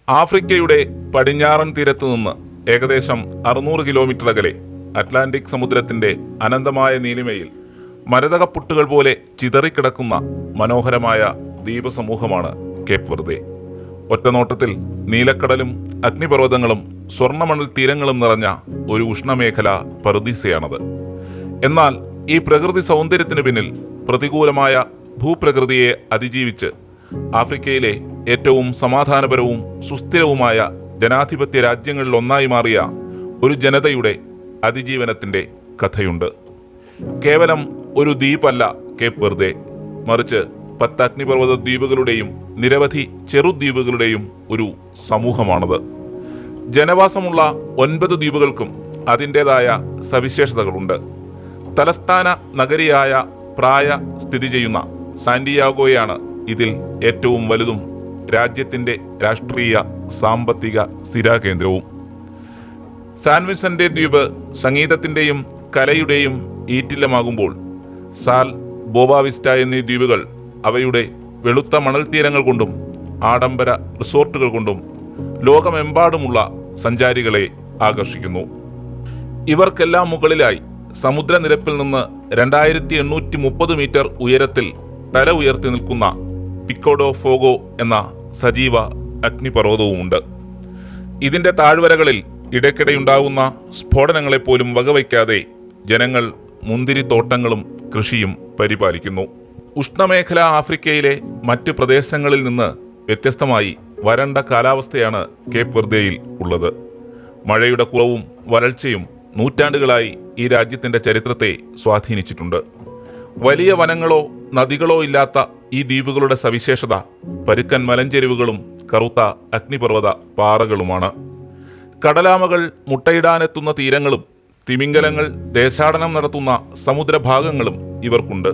ആഫ്രിക്കയുടെ പടിഞ്ഞാറൻ തീരത്ത് നിന്ന് ഏകദേശം 600 കിലോമീറ്റർ അകലെ അറ്റ്ലാന്റിക് സമുദ്രത്തിന്റെ അനന്തമായ നീലിമയിൽ മരതകപ്പുട്ടുകൾ പോലെ ചിതറിക്കിടക്കുന്ന മനോഹരമായ ദ്വീപസമൂഹമാണ് കേപ്പ് വെർദെ. ഒറ്റനോട്ടത്തിൽ നീലക്കടലും അഗ്നിപർവ്വതങ്ങളും സ്വർണ്ണമണൽ തീരങ്ങളും നിറഞ്ഞ ഒരു ഉഷ്ണമേഖല പറുദീസയാണത്. എന്നാൽ ഈ പ്രകൃതി സൗന്ദര്യത്തിന് പിന്നിൽ പ്രതികൂലമായ ഭൂപ്രകൃതിയെ അതിജീവിച്ച് ആഫ്രിക്കയിലെ ഏറ്റവും സമാധാനപരവും സുസ്ഥിരവുമായ ജനാധിപത്യ രാജ്യങ്ങളിലൊന്നായി മാറിയ ഒരു ജനതയുടെ അതിജീവനത്തിൻ്റെ കഥയുണ്ട്. കേവലം ഒരു ദ്വീപല്ല കേപ്പ് വെർദെ, മറിച്ച് 10 അഗ്നിപർവ്വത ദ്വീപുകളുടെയും നിരവധി ചെറുദ്വീപുകളുടെയും ഒരു സമൂഹമാണത്. ജനവാസമുള്ള 9 ദ്വീപുകൾക്കും അതിൻ്റെതായ സവിശേഷതകളുണ്ട്. തലസ്ഥാന നഗരിയായ പ്രായ സ്ഥിതി ചെയ്യുന്ന സാന്റിയാഗോയാണ് ഇതിൽ ഏറ്റവും വലുതും രാജ്യത്തിൻ്റെ രാഷ്ട്രീയ സാമ്പത്തിക സ്ഥിരാകേന്ദ്രവും. സാൻ വിസന്റെ ദ്വീപ് സംഗീതത്തിൻ്റെയും കലയുടെയും ഈറ്റില്ലമാകുമ്പോൾ സാൽ, ബോവാവിസ്റ്റ എന്നീ ദ്വീപുകൾ അവയുടെ വെളുത്ത മണൽത്തീരങ്ങൾ കൊണ്ടും ആഡംബര റിസോർട്ടുകൾ കൊണ്ടും ലോകമെമ്പാടുമുള്ള സഞ്ചാരികളെ ആകർഷിക്കുന്നു. ഇവർക്കെല്ലാം മുകളിലായി സമുദ്രനിരപ്പിൽ നിന്ന് 2830 മീറ്റർ ഉയരത്തിൽ തല ഉയർത്തി നിൽക്കുന്ന പിക്കോ ഡോ ഫോഗോ എന്ന സജീവ അഗ്നിപർവ്വതവുമുണ്ട്. ഇതിൻ്റെ താഴ്വരകളിൽ ഇടയ്ക്കിടെയുണ്ടാകുന്ന സ്ഫോടനങ്ങളെപ്പോലും വകവയ്ക്കാതെ ജനങ്ങൾ മുന്തിരിത്തോട്ടങ്ങളും കൃഷിയും പരിപാലിക്കുന്നു. ഉഷ്ണമേഖല ആഫ്രിക്കയിലെ മറ്റ് പ്രദേശങ്ങളിൽ നിന്ന് വ്യത്യസ്തമായി വരണ്ട കാലാവസ്ഥയാണ് കേപ്പ് വെർദെയിൽ ഉള്ളത്. മഴയുടെ കുറവും വരൾച്ചയും നൂറ്റാണ്ടുകളായി ഈ രാജ്യത്തിൻ്റെ ചരിത്രത്തെ സ്വാധീനിച്ചിട്ടുണ്ട്. വലിയ വനങ്ങളോ നദികളോ ഇല്ലാത്ത ഈ ദ്വീപുകളുടെ സവിശേഷത പരുക്കൻ മലഞ്ചെരിവുകളും കറുത്ത അഗ്നിപർവ്വത പാറകളുമാണ്. കടലാമകൾ മുട്ടയിടാനെത്തുന്ന തീരങ്ങളും തിമിംഗലങ്ങൾ ദേശാടനം നടത്തുന്ന സമുദ്രഭാഗങ്ങളും ഇവർക്കുണ്ട്.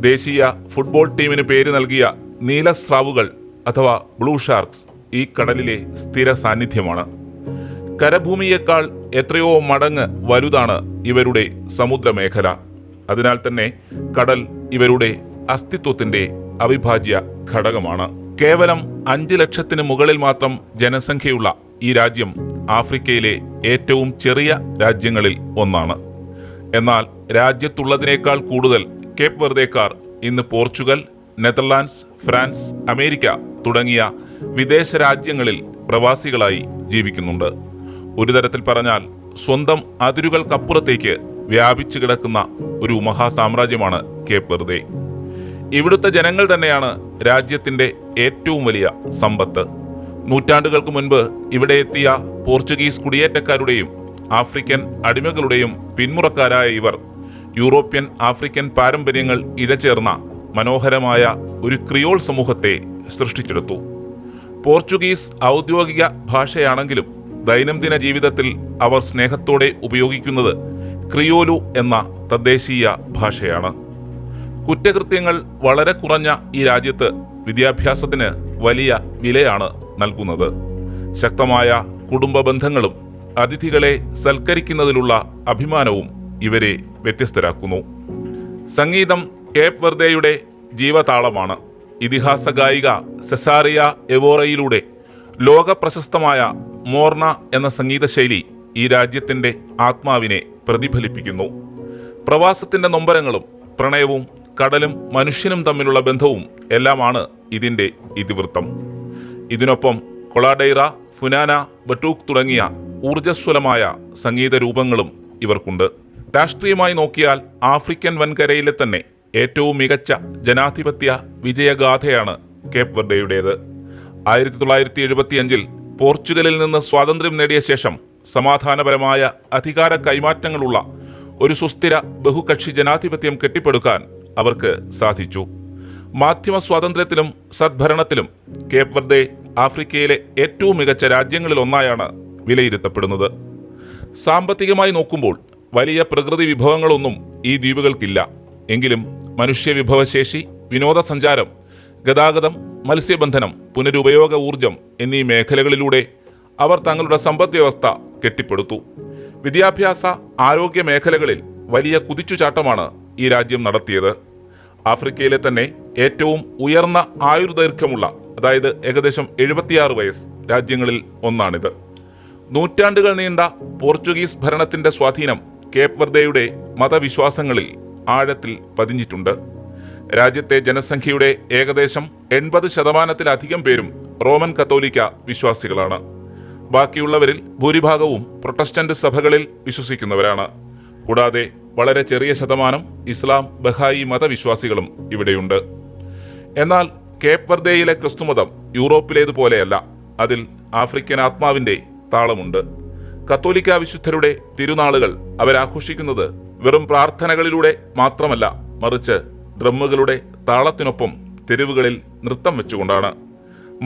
ദേശീയ ഫുട്ബോൾ ടീമിന് പേര് നൽകിയ നീലസ്രാവുകൾ അഥവാ ബ്ലൂ ഷാർക്സ് ഈ കടലിലെ സ്ഥിര സാന്നിധ്യമാണ്. കരഭൂമിയേക്കാൾ എത്രയോ മടങ്ങ് വലുതാണ് ഇവരുടെ സമുദ്രമേഖല. അതിനാൽ തന്നെ കടൽ ഇവരുടെ അസ്തിത്വത്തിൻ്റെ അവിഭാജ്യ ഘടകമാണ്. കേവലം 5 ലക്ഷത്തിന് മുകളിൽ മാത്രം ജനസംഖ്യയുള്ള ഈ രാജ്യം ആഫ്രിക്കയിലെ ഏറ്റവും ചെറിയ രാജ്യങ്ങളിൽ ഒന്നാണ്. എന്നാൽ രാജ്യത്തുള്ളതിനേക്കാൾ കൂടുതൽ കേപ്പ് വെർദേക്കാർ ഇന്ന് പോർച്ചുഗൽ, നെതർലാൻഡ്സ്, ഫ്രാൻസ്, അമേരിക്ക തുടങ്ങിയ വിദേശ രാജ്യങ്ങളിൽ പ്രവാസികളായി ജീവിക്കുന്നുണ്ട്. ഒരു തരത്തിൽ പറഞ്ഞാൽ സ്വന്തം അതിരുകൾക്കപ്പുറത്തേക്ക് വ്യാപിച്ചു കിടക്കുന്ന ഒരു മഹാസാമ്രാജ്യമാണ് കേപ്പ് വെർദെ. ഇവിടുത്തെ ജനങ്ങൾ തന്നെയാണ് രാജ്യത്തിൻ്റെ ഏറ്റവും വലിയ സമ്പത്ത്. നൂറ്റാണ്ടുകൾക്ക് മുൻപ് ഇവിടെ എത്തിയ പോർച്ചുഗീസ് കുടിയേറ്റക്കാരുടെയും ആഫ്രിക്കൻ അടിമകളുടെയും പിന്മുറക്കാരായ ഇവർ യൂറോപ്യൻ ആഫ്രിക്കൻ പാരമ്പര്യങ്ങൾ ഇഴചേർന്ന മനോഹരമായ ഒരു ക്രിയോൾ സമൂഹത്തെ സൃഷ്ടിച്ചെടുത്തു. പോർച്ചുഗീസ് ഔദ്യോഗിക ഭാഷയാണെങ്കിലും ദൈനംദിന ജീവിതത്തിൽ അവർ സ്നേഹത്തോടെ ഉപയോഗിക്കുന്നത് ക്രിയോലു എന്ന തദ്ദേശീയ ഭാഷയാണ്. കുറ്റകൃത്യങ്ങൾ വളരെ കുറഞ്ഞ ഈ രാജ്യത്ത് വിദ്യാഭ്യാസത്തിന് വലിയ വിലയാണ് നൽകുന്നത്. ശക്തമായ കുടുംബ ബന്ധങ്ങളും അതിഥികളെ സൽക്കരിക്കുന്നതിലുള്ള അഭിമാനവും ഇവരെ വ്യത്യസ്തരാക്കുന്നു. സംഗീതം കേപ്പ് വെർദെയുടെ ജീവതാളമാണ്. ഇതിഹാസ ഗായിക സെസാറിയ എവോറയിലൂടെ ലോകപ്രശസ്തമായ മോർണ എന്ന സംഗീതശൈലി ഈ രാജ്യത്തിൻ്റെ ആത്മാവിനെ പ്രതിഫലിപ്പിക്കുന്നു. പ്രവാസത്തിൻ്റെ നൊമ്പരങ്ങളും പ്രണയവും കടലും മനുഷ്യനും തമ്മിലുള്ള ബന്ധവും എല്ലാമാണ് ഇതിൻ്റെ ഇതിവൃത്തം. ഇതിനൊപ്പം കൊളാഡൈറ, ഫുനാന, ബട്ടൂക്ക് തുടങ്ങിയ ഊർജ്ജസ്വലമായ സംഗീത രൂപങ്ങളും ഇവർക്കുണ്ട്. രാഷ്ട്രീയമായി നോക്കിയാൽ ആഫ്രിക്കൻ വൻകരയിലെ തന്നെ ഏറ്റവും മികച്ച ജനാധിപത്യ വിജയഗാഥയാണ് കേപ്പ് വെർദെയുടേത്. 1975 പോർച്ചുഗലിൽ നിന്ന് സ്വാതന്ത്ര്യം നേടിയ ശേഷം സമാധാനപരമായ അധികാര കൈമാറ്റങ്ങളുള്ള ഒരു സുസ്ഥിര ബഹുകക്ഷി ജനാധിപത്യം കെട്ടിപ്പടുക്കാൻ അവർക്ക് സാധിച്ചു. മാധ്യമ സ്വാതന്ത്ര്യത്തിലും സദ്ഭരണത്തിലും കേപ്പ് വെർദെ ആഫ്രിക്കയിലെ ഏറ്റവും മികച്ച രാജ്യങ്ങളിലൊന്നായാണ് വിലയിരുത്തപ്പെടുന്നത്. സാമ്പത്തികമായി നോക്കുമ്പോൾ വലിയ പ്രകൃതി വിഭവങ്ങളൊന്നും ഈ ദ്വീപുകൾക്കില്ല. എങ്കിലും മനുഷ്യ വിഭവശേഷി, വിനോദസഞ്ചാരം, ഗതാഗതം, മത്സ്യബന്ധനം, പുനരുപയോഗ ഊർജം എന്നീ മേഖലകളിലൂടെ അവർ തങ്ങളുടെ സമ്പദ് വ്യവസ്ഥ കെട്ടിപ്പടുത്തു. വിദ്യാഭ്യാസ, ആരോഗ്യ മേഖലകളിൽ വലിയ കുതിച്ചുചാട്ടമാണ് ഈ രാജ്യം നടത്തിയത്. ആഫ്രിക്കയിലെ തന്നെ ഏറ്റവും ഉയർന്ന ആയുർദൈർഘ്യമുള്ള, അതായത് ഏകദേശം 76 വയസ്സ് രാജ്യങ്ങളിൽ ഒന്നാണിത്. നൂറ്റാണ്ടുകൾ നീണ്ട പോർച്ചുഗീസ് ഭരണത്തിന്റെ സ്വാധീനം കേപ്പ് വെർദെയുടെ മതവിശ്വാസങ്ങളിൽ ആഴത്തിൽ പതിഞ്ഞിട്ടുണ്ട്. രാജ്യത്തെ ജനസംഖ്യയുടെ ഏകദേശം 80% പേരും റോമൻ കത്തോലിക്ക വിശ്വാസികളാണ്. ബാക്കിയുള്ളവരിൽ ഭൂരിഭാഗവും പ്രൊട്ടസ്റ്റന്റ് സഭകളിൽ വിശ്വസിക്കുന്നവരാണ്. കൂടാതെ വളരെ ചെറിയ ശതമാനം ഇസ്ലാം, ബഹായി മതവിശ്വാസികളും ഇവിടെയുണ്ട്. എന്നാൽ കേപ്പ് വെർദെയിലെ ക്രിസ്തുമതം യൂറോപ്പിലേതുപോലെയല്ല. അതിൽ ആഫ്രിക്കൻ ആത്മാവിന്റെ താളമുണ്ട്. കത്തോലിക്ക വിശുദ്ധരുടെ തിരുനാളുകൾ അവരാഘോഷിക്കുന്നത് വെറും പ്രാർത്ഥനകളിലൂടെ മാത്രമല്ല, മറിച്ച് ഡ്രമ്മുകളുടെ താളത്തിനൊപ്പം തെരുവുകളിൽ നൃത്തം വെച്ചുകൊണ്ടാണ്.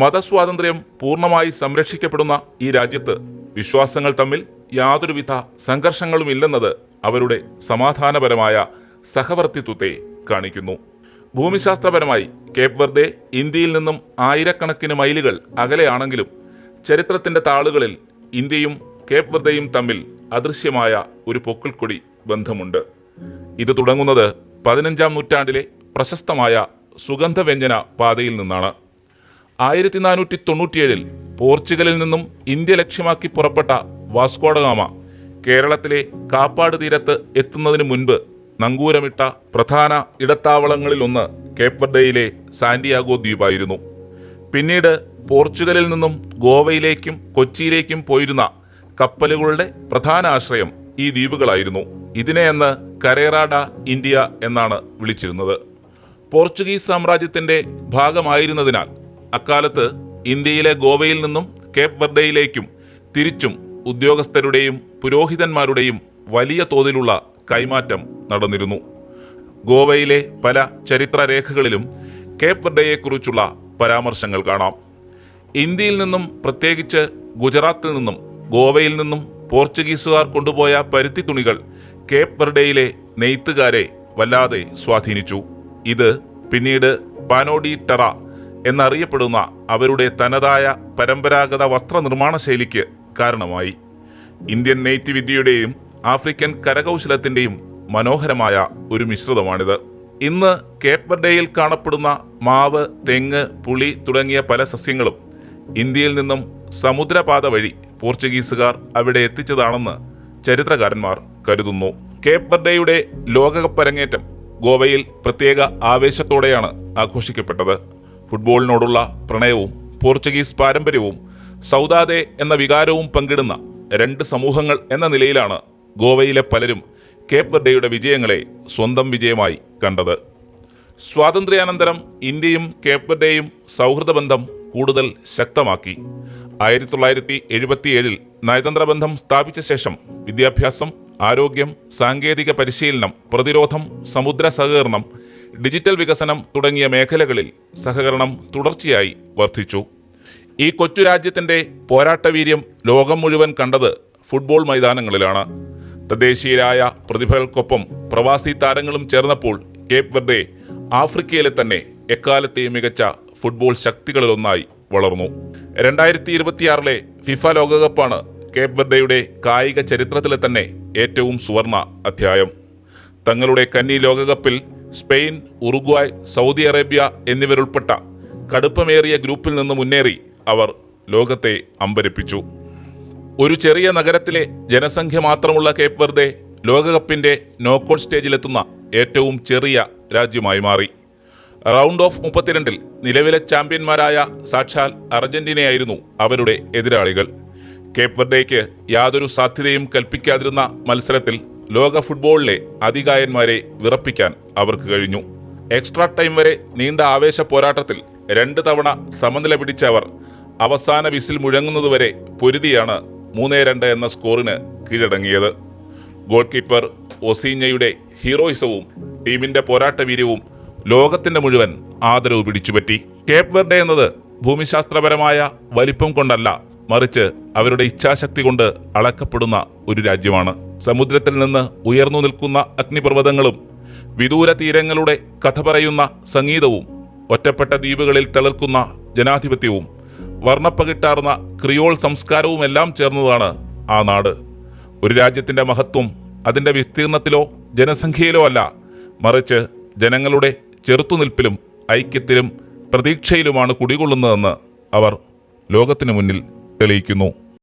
മതസ്വാതന്ത്ര്യം പൂർണ്ണമായി സംരക്ഷിക്കപ്പെടുന്ന ഈ രാജ്യത്ത് വിശ്വാസങ്ങൾ തമ്മിൽ യാതൊരുവിധ സംഘർഷങ്ങളുമില്ലെന്നത് അവരുടെ സമാധാനപരമായ സഹവർത്തിത്വത്തെ കാണിക്കുന്നു. ഭൂമിശാസ്ത്രപരമായി കേപ്പ് വെർദെ ഇന്ത്യയിൽ നിന്നും ആയിരക്കണക്കിന് മൈലുകൾ അകലെയാണെങ്കിലും ചരിത്രത്തിന്റെ താളുകളിൽ ഇന്ത്യയും കേപ്പ് വെർദെയും തമ്മിൽ അദൃശ്യമായ ഒരു പൊക്കിൾക്കൊടി ബന്ധമുണ്ട്. ഇത് തുടങ്ങുന്നത് 15-ാം നൂറ്റാണ്ടിലെ പ്രശസ്തമായ സുഗന്ധവ്യഞ്ജന പാതയിൽ നിന്നാണ്. 1497 പോർച്ചുഗലിൽ നിന്നും ഇന്ത്യ ലക്ഷ്യമാക്കി പുറപ്പെട്ട വാസ്കോ ഡ ഗാമ കേരളത്തിലെ കാപ്പാട് തീരത്ത് എത്തുന്നതിന് മുൻപ് നങ്കൂരമിട്ട പ്രധാന ഇടത്താവളങ്ങളിലൊന്ന് കേപ്പ് വെർദെയിലെ സാന്റിയാഗോ ദ്വീപായിരുന്നു. പിന്നീട് പോർച്ചുഗലിൽ നിന്നും ഗോവയിലേക്കും കൊച്ചിയിലേക്കും പോയിരുന്ന കപ്പലുകളുടെ പ്രധാന ആശ്രയം ഈ ദ്വീപുകളായിരുന്നു. ഇതിനെ അന്ന് കരേറ ഡ ഇന്ത്യ എന്നാണ് വിളിച്ചിരുന്നത്. പോർച്ചുഗീസ് സാമ്രാജ്യത്തിന്റെ ഭാഗമായിരുന്നതിനാൽ അക്കാലത്ത് ഇന്ത്യയിലെ ഗോവയിൽ നിന്നും കേപ്പ് വെർദെയിലേക്കും തിരിച്ചും ഉദ്യോഗസ്ഥരുടെയും പുരോഹിതന്മാരുടെയും വലിയ തോതിലുള്ള കൈമാറ്റം നടന്നിരുന്നു. ഗോവയിലെ പല ചരിത്രരേഖകളിലും കേപ്പ് വെർദെയെക്കുറിച്ചുള്ള പരാമർശങ്ങൾ കാണാം. ഇന്ത്യയിൽ നിന്നും, പ്രത്യേകിച്ച് ഗുജറാത്തിൽ നിന്നും ഗോവയിൽ നിന്നും പോർച്ചുഗീസുകാർ കൊണ്ടുപോയ പരുത്തി തുണികൾ കേപ്പ് വെർദെയിലെ നെയ്ത്തുകാരെ വല്ലാതെ സ്വാധീനിച്ചു. ഇത് പിന്നീട് പാനോ ഡി ടെറ എന്നറിയപ്പെടുന്ന അവരുടെ തനതായ പരമ്പരാഗത വസ്ത്രനിർമ്മാണ ശൈലിക്ക് കാരണമായി. ഇന്ത്യൻ നെയ്ത്ത് വിദ്യയുടെയും ആഫ്രിക്കൻ കരകൗശലത്തിന്റെയും മനോഹരമായ ഒരു മിശ്രിതമാണിത്. ഇന്ന് കേപ്പ് വെർദെയിൽ കാണപ്പെടുന്ന മാവ്, തെങ്ങ്, പുളി തുടങ്ങിയ പല സസ്യങ്ങളും ഇന്ത്യയിൽ നിന്നും സമുദ്രപാത വഴി പോർച്ചുഗീസുകാർ അവിടെ എത്തിച്ചതാണെന്ന് ചരിത്രകാരന്മാർ കരുതുന്നു. കേപ്പ് വെർദെയുടെ ലോകകപ്പ് അരങ്ങേറ്റം ഗോവയിൽ പ്രത്യേക ആവേശത്തോടെയാണ് ആഘോഷിക്കപ്പെട്ടത്. ഫുട്ബോളിനോടുള്ള പ്രണയവും പോർച്ചുഗീസ് പാരമ്പര്യവും സൗദാദെ എന്ന വികാരവും പങ്കിടുന്ന രണ്ട് സമൂഹങ്ങൾ എന്ന നിലയിലാണ് ഗോവയിലെ പലരും കേപ്പ് വെർദെയുടെ വിജയങ്ങളെ സ്വന്തം വിജയമായി കണ്ടത്. സ്വാതന്ത്ര്യാനന്തരം ഇന്ത്യയും കേപ്പ് വെർദെയും സൗഹൃദ ബന്ധം കൂടുതൽ ശക്തമാക്കി. 1977 നയതന്ത്ര ബന്ധം സ്ഥാപിച്ച ശേഷം വിദ്യാഭ്യാസം, ആരോഗ്യം, സാങ്കേതിക പരിശീലനം, പ്രതിരോധം, സമുദ്ര സഹകരണം, ഡിജിറ്റൽ വികസനം തുടങ്ങിയ മേഖലകളിൽ സഹകരണം തുടർച്ചയായി വർദ്ധിച്ചു. ഈ കൊച്ചു രാജ്യത്തിൻ്റെ പോരാട്ടവീര്യം ലോകം മുഴുവൻ കണ്ടത് ഫുട്ബോൾ മൈതാനങ്ങളിലാണ്. തദ്ദേശീയരായ പ്രതിഭകൾക്കൊപ്പം പ്രവാസി താരങ്ങളും ചേർന്നപ്പോൾ കേപ്പ് വെർദെ ആഫ്രിക്കയിലെ തന്നെ എക്കാലത്തെയും മികച്ച ഫുട്ബോൾ ശക്തികളിലൊന്നായി വളർന്നു. 2026 ഫിഫ ലോകകപ്പാണ് കേപ്പ് വെർദെയുടെ കായിക ചരിത്രത്തിലെ തന്നെ ഏറ്റവും സുവർണ അധ്യായം. തങ്ങളുടെ കന്നി ലോകകപ്പിൽ സ്പെയിൻ, ഉറുഗ്വായ്, സൗദി അറേബ്യ എന്നിവരുൾപ്പെട്ട കടുപ്പമേറിയ ഗ്രൂപ്പിൽ നിന്ന് മുന്നേറി അവർ ലോകത്തെ അമ്പരപ്പിച്ചു. ഒരു ചെറിയ നഗരത്തിലെ ജനസംഖ്യ മാത്രമുള്ള കേപ്പ് വെർദെ ലോകകപ്പിന്റെ നോക്കൌട്ട് സ്റ്റേജിലെത്തുന്ന ഏറ്റവും ചെറിയ രാജ്യമായി മാറി. റൗണ്ട് ഓഫ് 32 നിലവിലെ ചാമ്പ്യന്മാരായ സാക്ഷാൽ അർജന്റീനയായിരുന്നു അവരുടെ എതിരാളികൾ. കേപ്പ് വെർദെയ്ക്ക് യാതൊരു സാധ്യതയും കൽപ്പിക്കാതിരുന്ന മത്സരത്തിൽ ലോക ഫുട്ബോളിലെ അതികായന്മാരെ വിറപ്പിക്കാൻ അവർക്ക് കഴിഞ്ഞു. എക്സ്ട്രാ ടൈം വരെ നീണ്ട ആവേശ പോരാട്ടത്തിൽ 2 തവണ സമനില പിടിച്ച അവർ അവസാന വിസിൽ മുഴങ്ങുന്നതുവരെ പൊരുതിയാണ് 3-2 എന്ന സ്കോറിന് കീഴടങ്ങിയത്. ഗോൾ കീപ്പർ ഒസീഞ്ഞയുടെ ഹീറോയിസവും ടീമിന്റെ പോരാട്ടവീര്യവും ലോകത്തിന്റെ മുഴുവൻ ആദരവ് പിടിച്ചുപറ്റി. കേപ്പ് വെർദെ എന്നത് ഭൂമിശാസ്ത്രപരമായ വലിപ്പം കൊണ്ടല്ല, മറിച്ച് അവരുടെ ഇച്ഛാശക്തി കൊണ്ട് അളക്കപ്പെടുന്ന ഒരു രാജ്യമാണ്. സമുദ്രത്തിൽ നിന്ന് ഉയർന്നു നിൽക്കുന്ന അഗ്നിപർവ്വതങ്ങളും വിദൂര തീരങ്ങളുടെ കഥ പറയുന്ന സംഗീതവും ഒറ്റപ്പെട്ട ദ്വീപുകളിൽ തിളർക്കുന്ന ജനാധിപത്യവും വർണ്ണപ്പകിട്ടാർന്ന ക്രിയോൾ സംസ്കാരവുമെല്ലാം ചേർന്നതാണ് ആ നാട്. ഒരു രാജ്യത്തിൻ്റെ മഹത്വം അതിൻ്റെ വിസ്തീർണത്തിലോ ജനസംഖ്യയിലോ അല്ല, മറിച്ച് ജനങ്ങളുടെ ചെറുത്തുനിൽപ്പിലും ഐക്യത്തിലും പ്രതീക്ഷയിലുമാണ് കുടികൊള്ളുന്നതെന്ന് അവർ ലോകത്തിനു മുന്നിൽ തെളിയിക്കുന്നു.